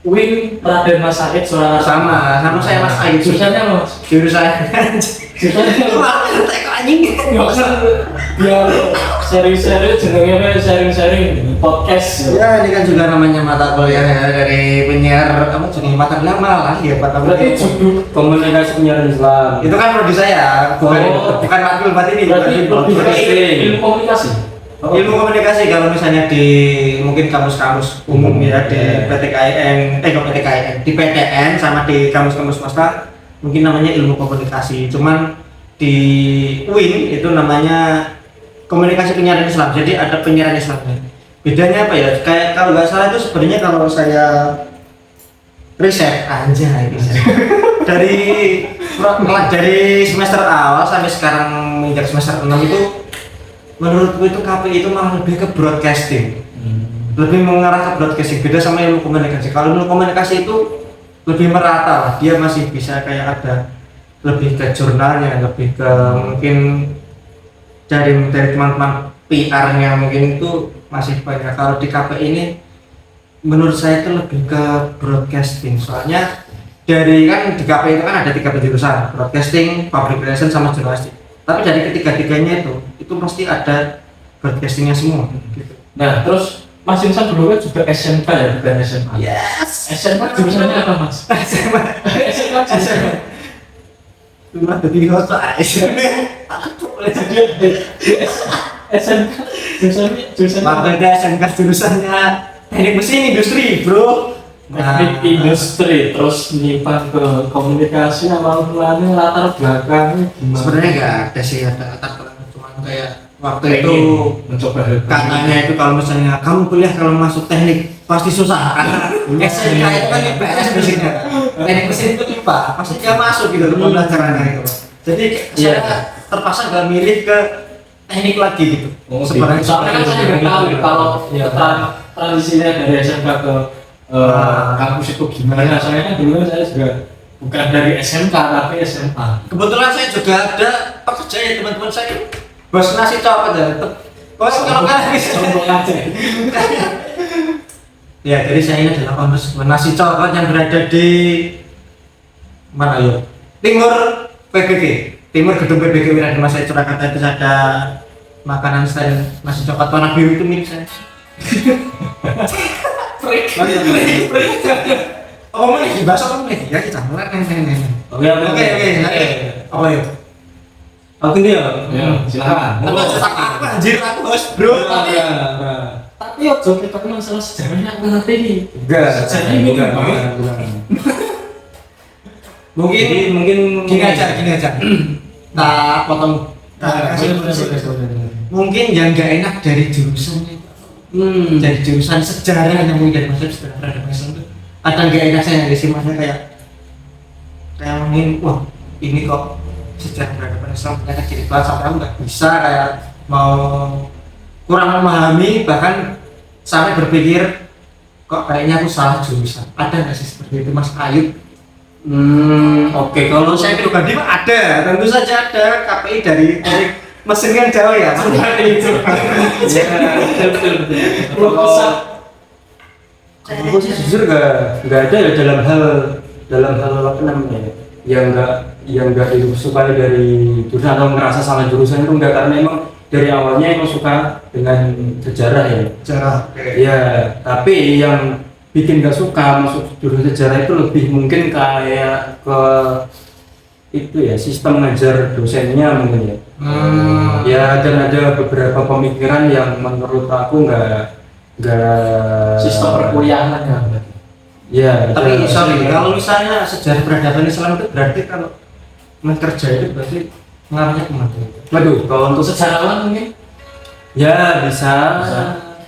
Win Raden Mas Said Surakarta. sama saya Mas Ayu. Jurusannya apa, Mas? Jurusan. Jurusannya apa? Teko anjing. Nggak usah biar sharing-sharing jenenge sharing-sharing podcast. Ya ini kan juga namanya mata kuliah ya dari penyiar kamu jadi mata kuliah malah ya mata Berarti kuliah. judul Komunikasi penyiaran Islam. Itu kan prodi saya, bukan Oh. bukan matkul buat ini. berarti lebih ke broadcasting. ilmu komunikasi. Ilmu komunikasi kalau misalnya di mungkin kampus-kampus umum ya di PTKIN, kok PTKIN, di PTN sama di kampus-kampus swasta mungkin namanya ilmu komunikasi. Cuman di UIN itu namanya komunikasi penyiaran Islam. Jadi ada penyiaran Islamnya. Bedanya apa ya? Kayak kalau nggak salah itu sebenarnya kalau saya riset dari semester awal sampai sekarang menginjak semester 6 itu menurutku itu KPI itu malah lebih ke broadcasting, lebih mengarah ke broadcasting, beda sama ilmu komunikasi. Kalau ilmu komunikasi itu lebih merata lah, dia masih bisa kayak ada lebih ke jurnalnya, lebih ke mungkin dari teman-teman PR-nya mungkin itu masih banyak. Kalau di KPI ini menurut saya itu lebih ke broadcasting, soalnya dari kan di KPI itu kan ada 3 penjurusan, broadcasting, public relations sama jurnalistik. Tapi dari ketiga-tiganya itu pasti ada broadcastingnya semua gitu. Nah, terus Mas Insan dulu kan juga SMK ya, bukan SMA. Yes. SMK jurusannya apa, Mas? SMA. SMK jurusannya. Cuma jadi host SMA. SMK jurusannya apa? Makanya SMK jurusannya teknik mesin industri, bro. Teknik industri, terus menyimpan ke komunikasi awal mulanya latar belakangnya gimana? Sebenarnya nggak ada sih, ada latar belakang, cuma kayak waktu itu mencoba hal baru. katanya itu kalau misalnya kamu kuliah kalau masuk teknik pasti susah karena SMK itu kan IPS biasanya teknik mesin itu IPA pasti dia masuk gitu loh pembelajarannya itu. Jadi saya terpaksa gak milih ke teknik lagi gitu. Sebenarnya soalnya kan saya nggak tahu kalau transisinya dari SMK ke kampus itu gimana. Soalnya kan dulu saya juga bukan dari SMK tapi SMA. Kebetulan saya juga ada pekerja ya teman-teman saya bos nasi copot ya. Bos kalau kan Sombong aja. ya jadi saya ini adalah bos nasi copot yang berada di mana ya? Timur PBG, timur gedung PBG Wilayah Mas Surakarta itu ada makanan stand nasi coklat warna biru itu milik saya. Oh mana dibahas apa nih? Ya kita mulai nih. Oke. Apa ya? Aku ini ya. Ya, silakan. Apa cetak apa anjir aku host bro. Tapi yo jom kita masalah sejarahnya aku ngerti nih. Enggak. Sejarahnya ini Enggak. Mungkin Gini aja. Tak potong. Mungkin yang nggak enak dari jurusannya. Dari jurusan sejarah yang mungkin masuk sejarah peradaban Islam itu ada nggak enak saya di sini masnya kayak mungkin wah ini kok sejarah peradaban Islam ternyata jadi kelas sampai aku nggak bisa kayak mau kurang memahami bahkan sampai berpikir kok kayaknya aku salah jurusan. Ada nggak sih seperti itu Mas Ayub? Oke, Kalau saya pribadi mah ada, tentu saja ada KPI dari mesin kan jauh ya. Seperti itu. betul. Kalau aku sih jujur nggak ada ya dalam hal apa namanya yang nggak disukai dari jurusan atau ngerasa salah jurusan itu enggak, karena emang dari awalnya emang suka dengan sejarah ya. Sejarah. Ya, tapi yang bikin gak suka masuk jurusan sejarah itu lebih mungkin kayak ke itu ya, sistem ngajar dosennya mungkin ya. Ya, dan ada beberapa pemikiran yang menurut aku nggak Sistem perkuliahan ya. ya. Tapi sorry, kalau misalnya sejarah peradaban Islam itu berarti kalau kerja itu berarti ngarahnya kemana? Waduh, kalau untuk Sejarawan mungkin. ya bisa.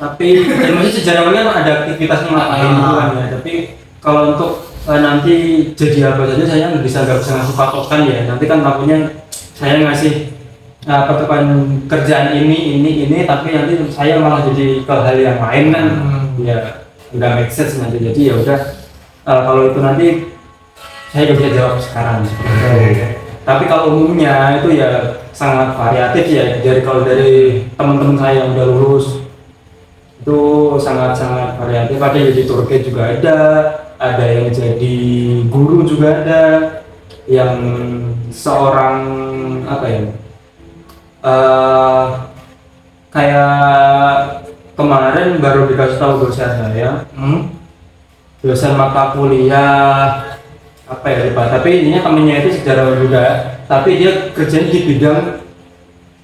Tapi ya, maksudnya sejarawan kan ada aktivitasnya ngapain gitu kan ya. Tapi kalau untuk nanti jadi apa saja saya nggak bisa ngasih patokan ya. Nanti kan takutnya saya ngasih patokan kerjaan ini, tapi nanti saya malah jadi ke hal yang lain kan. Ya nggak make sense nanti. Jadi ya udah kalau itu nanti saya nggak bisa jawab sekarang. Tapi kalau umumnya itu ya sangat variatif ya. Kalau dari teman-teman saya yang udah lulus itu sangat variatif. Ada yang jadi tour guide juga ada yang jadi guru juga ada, yang seorang apa ya, kayak kemarin baru dikasih tahu dosen saya, dosen mata kuliah apa ya lupa, tapi intinya temennya itu sejarawan juga, tapi dia kerjanya di bidang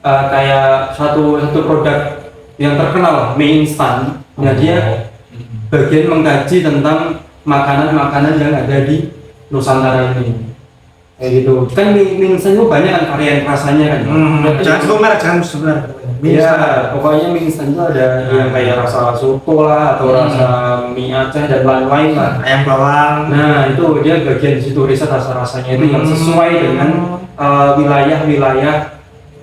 kayak satu produk yang terkenal, mie instan. Nah, dia bagian mengkaji tentang makanan-makanan yang ada di Nusantara ini. Kayak gitu. Kan mie instan itu banyak kan varian rasanya kan. Jangan sebenarnya. Iya, pokoknya mie instan itu ada yang kayak rasa soto lah atau rasa mie Aceh dan lain-lain lah. Ayam bawang. Nah, itu dia bagian di situ, riset rasa-rasanya itu yang sesuai dengan wilayah-wilayah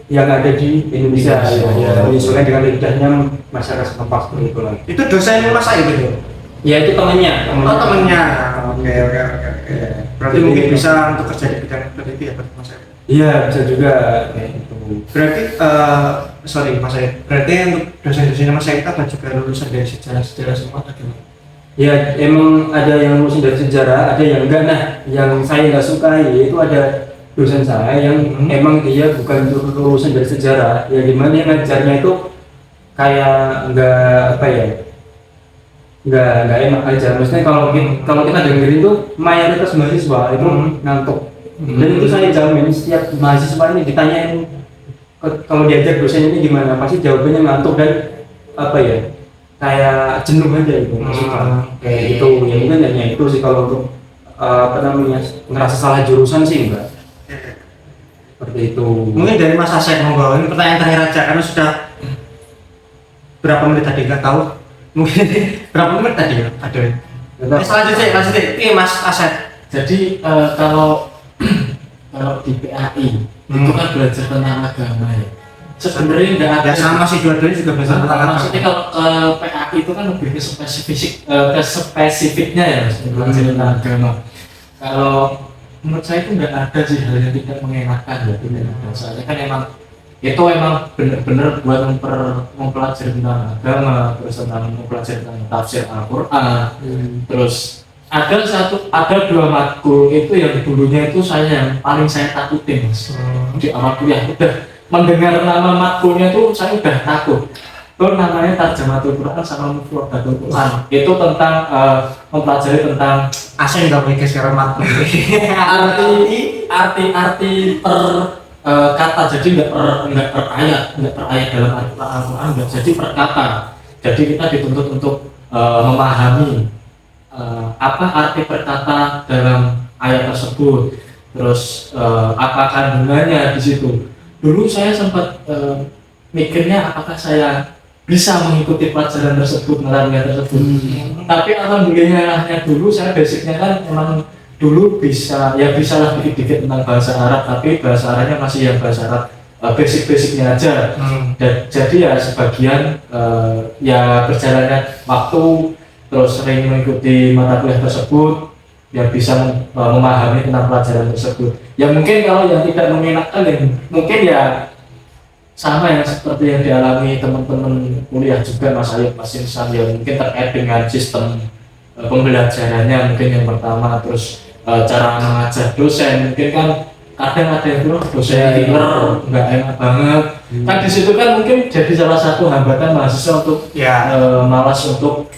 yang ada di Indonesia, ya, menyesuaikan dengan lidahnya masyarakat setempat seperti itu lah. Itu dosen Mas Ayub itu? Ya itu temennya. Oh temennya. Oke. Berarti mungkin bisa untuk kerja di bidang peneliti ya Mas Ayub? Iya bisa juga kayak gitu. Berarti sorry Mas Ayub, berarti untuk dosen-dosen Mas Ayub apa juga lulusan dari sejarah semua atau gimana? Ya emang ada yang lulusan dari sejarah, ada yang enggak. Nah yang saya nggak sukai itu ada dosen saya yang emang dia bukan lulusan dari sejarah, ya dimana dia ngajarnya itu kayak nggak enak aja. Maksudnya kalau kita dengerin tuh mayoritas mahasiswa itu ngantuk, dan itu saya jamin setiap mahasiswa ini ditanyain kalau diajar dosen ini gimana, pasti jawabannya ngantuk dan kayak jenuh aja itu maksudnya. Kayak gitu ya, mungkin hanya itu sih kalau untuk ngerasa salah jurusan sih enggak. seperti itu. Mungkin dari Mas Asep monggo. Ini pertanyaan terakhir aja karena sudah berapa menit tadi nggak tahu. Mungkin berapa menit tadi ya? Aduh. Lanjut. Iya Mas Asep. Jadi kalau di PAI itu kan belajar tentang agama ya. Sebenarnya nggak ada. Ya sama sih dua-duanya juga belajar tentang agama. Maksudnya kalau PAI itu kan lebih ke spesifiknya ya, belajar tentang agama. Kalau menurut saya itu nggak ada sih hal yang tidak mengenakan ya, tidak ada. Soalnya kan itu emang benar-benar buat mempelajari tentang agama, terus tentang mempelajari tentang tafsir Al-Quran, terus ada 2 matkul itu yang dulunya itu yang paling saya takutin Mas. Di awal kuliah udah mendengar nama matkulnya tuh saya udah takut. Itu namanya Tarjamatul Quran sama Mufradatul Quran. Itu tentang mempelajari tentang Asing nggak mikir sekarang matkul. arti per kata, jadi nggak per ayat dalam Al-Quran, nggak jadi per kata. Jadi kita dituntut untuk memahami apa arti per kata dalam ayat tersebut, terus apa kandungannya di situ. Dulu saya sempat mikirnya apakah saya bisa mengikuti pelajaran tersebut, melalui tersebut. Tapi alhamdulillahnya dulu saya basicnya kan memang dulu bisa lah dikit-dikit tentang bahasa Arab, tapi bahasa Arabnya masih yang bahasa Arab basic-basicnya aja. Jadi ya sebagian ya berjalannya waktu terus sering mengikuti mata kuliah tersebut ya bisa memahami tentang pelajaran tersebut. Ya mungkin kalau yang tidak meminatkan ya mungkin ya sama ya seperti yang dialami teman-teman kuliah juga Mas Ayub, Mas Insan, ya mungkin terkait dengan sistem pembelajarannya mungkin yang pertama, terus cara mengajar dosen mungkin kan kadang ada yang bilang dosen killer nggak enak banget. Kan di situ kan mungkin jadi salah satu hambatan mahasiswa untuk malas untuk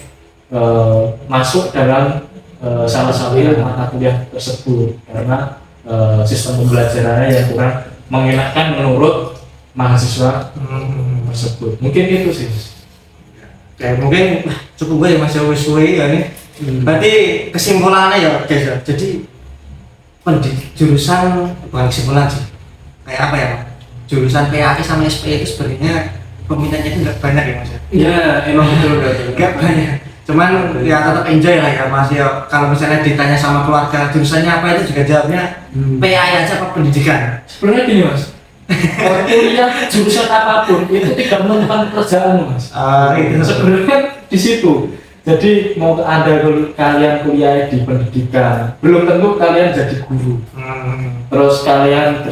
masuk dalam salah satu mata kuliah tersebut karena sistem pembelajarannya yang kurang mengenakan menurut mahasiswa tersebut. Mungkin itu sih. Ya mungkin cukup gue ya Mas Yowis ya nih. Berarti kesimpulannya ya guys ya. Jadi jurusan bukan kesimpulan sih. Kayak apa ya? Jurusan PAI sama SPI itu sebenarnya peminatnya itu nggak banyak ya Mas ya. Iya, emang betul. Nggak banyak. Cuman ya tetap enjoy lah ya Mas ya. Kalau misalnya ditanya sama keluarga jurusannya apa itu juga jawabnya PAI aja apa pendidikan. Sebenarnya gini Mas. Kuliah jurusan apapun itu tidak menentukan pekerjaan Mas. Itu sebenarnya di situ. Jadi mau kalian kuliah di pendidikan, belum tentu kalian jadi guru. Terus kalian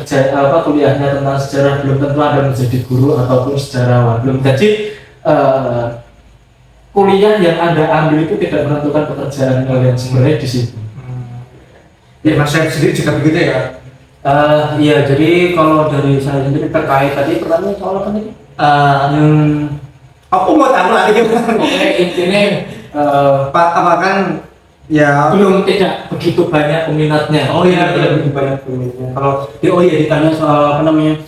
kuliahnya tentang sejarah, belum tentu Anda menjadi guru ataupun sejarawan. Belum. Jadi kuliah yang Anda ambil itu tidak menentukan pekerjaan kalian sebenarnya di situ. Ya Mas saya sendiri juga begitu ya. Iya, jadi kalau dari saya sendiri terkait tadi pertanyaan soal apa tadi? Aku mau tahu lagi. Oke, intinya apa kan ya belum tidak begitu banyak peminatnya. Oh iya, tidak begitu banyak peminatnya. Kalau ditanya soal apa namanya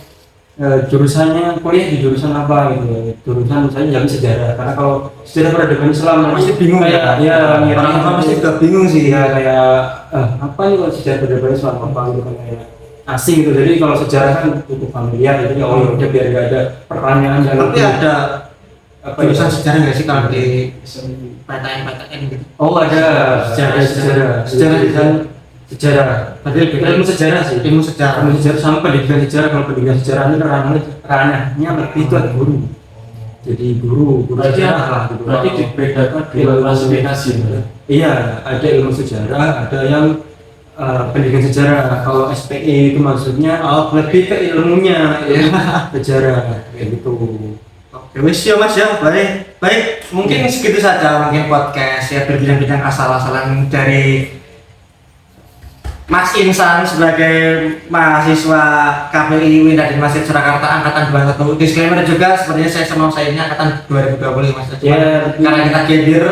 jurusannya kuliah di jurusan apa gitu. Jurusan saya jadi sejarah. Karena kalau sejarah peradaban Islam masih bingung kayak ya orang masih juga bingung sih ya kayak apa nih kalau sejarah peradaban Islam apa gitu kan kayak asing gitu. Jadi kalau sejarah kan cukup familiar, jadi oh udah biar gak ada pertanyaan yang tapi ada jurusan sejarah nggak sih kalau di PTN gitu? Oh ada sejarah berarti lebih ilmu sejarah sih, ilmu sejarah sama pendidikan sejarah. Kalau pendidikan sejarah ini ranahnya lebih itu ada guru, jadi guru sejarah lah gitu. Berarti dibedakan dua klasifikasi. Iya, ada ilmu sejarah, ada yang pendidikan sejarah. Kalau SPI itu maksudnya lebih ke ilmunya sejarah kayak gitu. Oke, wis ya Mas ya, baik. Mungkin segitu saja mungkin podcast ya berbincang-bincang asal-asalan dari Mas Insan sebagai mahasiswa KPI UIN Raden Masjid Surakarta angkatan 21. Disclaimer juga sepertinya saya sama saya ini angkatan 2020 Mas. Ya, karena kita gedir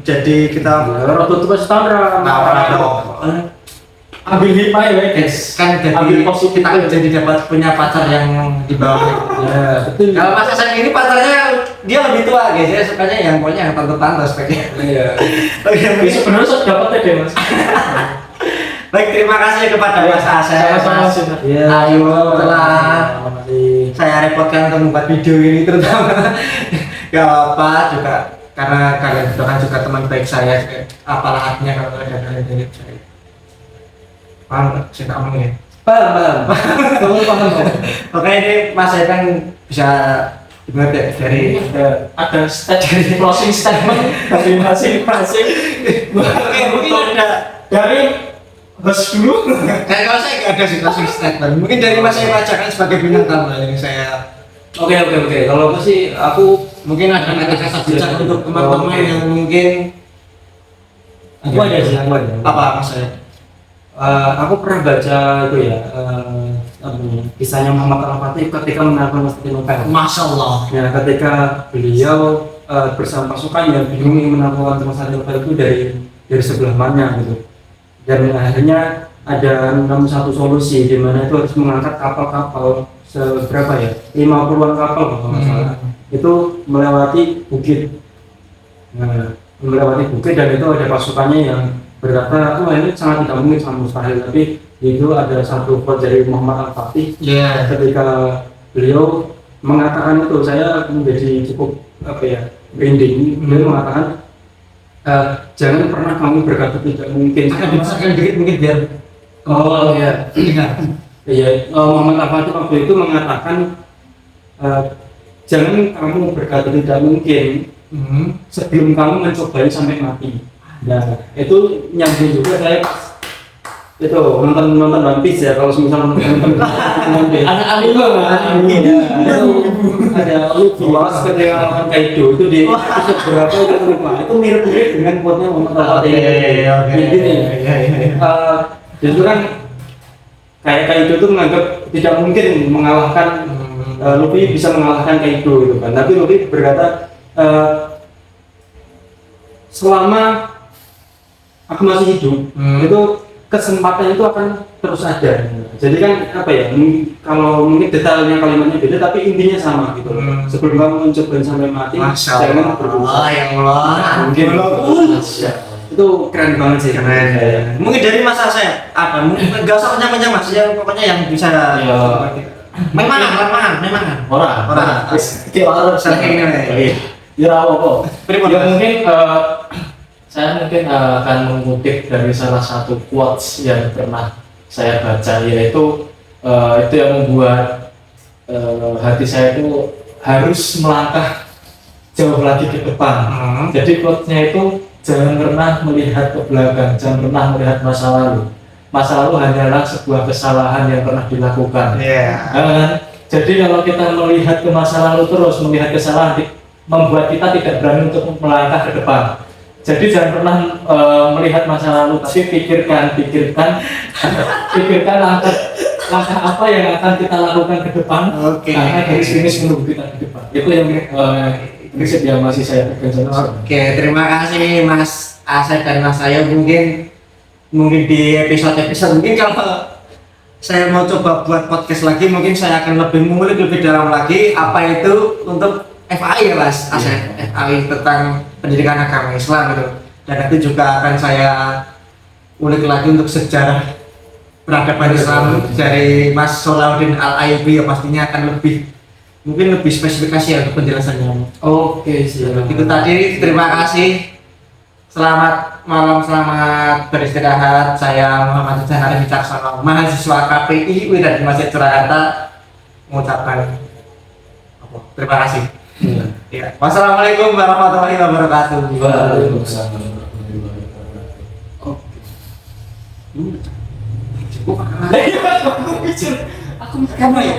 jadi kita rotot terus standar. Ambil hikmah ya guys, kan jadi ambil positif kita jadi dapat punya pacar yang di bawah. Ya, betul. Kalau Mas Hasan ini pacarnya dia lebih tua guys ya, sukanya yang pokoknya yang tante-tante speknya. Iya. Oke, sebenarnya saya dapat deh Mas. Baik, terima kasih kepada Mas Asep. Sama-sama, Mas. Mas. Iya, Ayo, telah masih saya repotkan untuk membuat video ini terutama. Gak apa juga karena kalian juga teman baik saya. Apalah artinya kalau ada kalian dari saya. Paham nggak? Saya tak omongin. paham. Kamu paham kok. Oke, ini Mas saya kan bisa dimengerti ya, dari ada dari closing statement dari masing-masing. Oke, mungkin ada Dari host dulu. kalau saya nggak ada sih closing statement. Mungkin dari Mas saya bacakan sebagai bintang tamu yang saya Oke. Kalau aku sih mungkin ada kata-kata bijak untuk teman-teman yang mungkin aku ada sih, aku ada. apa Mas saya? Aku pernah baca itu ya, apa namanya, kisahnya Muhammad Al-Fatih ketika menaklukkan Konstantinopel. Masya Allah. Ya, ketika beliau bersama pasukan yang bingung ingin menaklukkan Konstantinopel itu dari sebelah mana gitu. Dan akhirnya ada menemukan satu solusi di mana itu harus mengangkat kapal-kapal seberapa ya, 50-an kapal kalau nggak salah. Itu melewati bukit. Nah, melewati bukit dan itu ada pasukannya yang berkata, wah ini sangat tidak mungkin, sangat mustahil. Tapi itu ada satu quote dari Muhammad Al-Fatih. Iya. Ketika beliau mengatakan itu, saya menjadi cukup apa ya, merinding. Beliau mengatakan, jangan pernah kamu berkata tidak mungkin. Akan dibesarkan dikit mungkin biar Iya. dengar. Iya, Muhammad Al-Fatih waktu itu mengatakan, jangan kamu berkata tidak mungkin sebelum kamu mencobanya sampai mati. Nah, itu nyambung juga saya itu nonton One Piece ya, kalau misalnya nonton One Piece. Anak-anak itu ada Luffy ketika lawan Kaido itu di episode berapa itu lupa. Itu mirip-mirip dengan quote-nya Muhammad Al-Fatih. Gini. Jadi kan kayak Kaido itu menganggap tidak mungkin mengalahkan Luffy bisa mengalahkan Kaido gitu kan. Tapi Luffy berkata, selama aku masih hidup, itu kesempatan itu akan terus ada. Jadi kan apa ya? Kalau mungkin detailnya kalimatnya beda, tapi intinya sama gitu. Sebelum kamu mencoba sampai mati, jangan berusaha. Ya Allah. Mungkin itu keren banget sih. Keren. Mungkin dari Mas Asep apa? Mungkin nggak usah panjang-panjang Mas, ya pokoknya yang bisa. Memang. Orang. Kita saling ini. Ya apa? Prima, Ya Mas. mungkin saya mungkin akan mengutip dari salah satu quotes yang pernah saya baca, yaitu itu yang membuat hati saya itu harus melangkah jauh lagi ke depan. Jadi quotes-nya itu jangan pernah melihat ke belakang, jangan pernah melihat masa lalu. Masa lalu hanyalah sebuah kesalahan yang pernah dilakukan. Jadi kalau kita melihat ke masa lalu terus, melihat kesalahan, membuat kita tidak berani untuk melangkah ke depan. Jadi jangan pernah melihat masa lalu, tapi pikirkan langkah apa yang akan kita lakukan ke depan. Karena garis finish menunggu kita di depan. Itu yang prinsip yang masih saya pegang. Oke, terima kasih Mas Asep dan Mas Ayo. Mungkin di episode mungkin kalau saya mau coba buat podcast lagi, mungkin saya akan lebih mengulik lebih dalam lagi apa itu untuk FAI ya Mas Asep, FAI tentang pendidikan agama Islam gitu. Dan nanti juga akan saya ulik lagi untuk sejarah peradaban Islam dari Mas Solahuddin Al-Ayyubi, ya pastinya akan mungkin lebih spesifikasi ya untuk penjelasannya. Oke, siap. Itu tadi, terima kasih. Selamat malam, selamat beristirahat. Saya Muhammad Husain Arif Wicaksono, mahasiswa KPI UIN Masjid Surakarta, mengucapkan terima kasih. Ya. Wassalamualaikum warahmatullahi wabarakatuh. Waalaikumsalam. Aku kamera ya.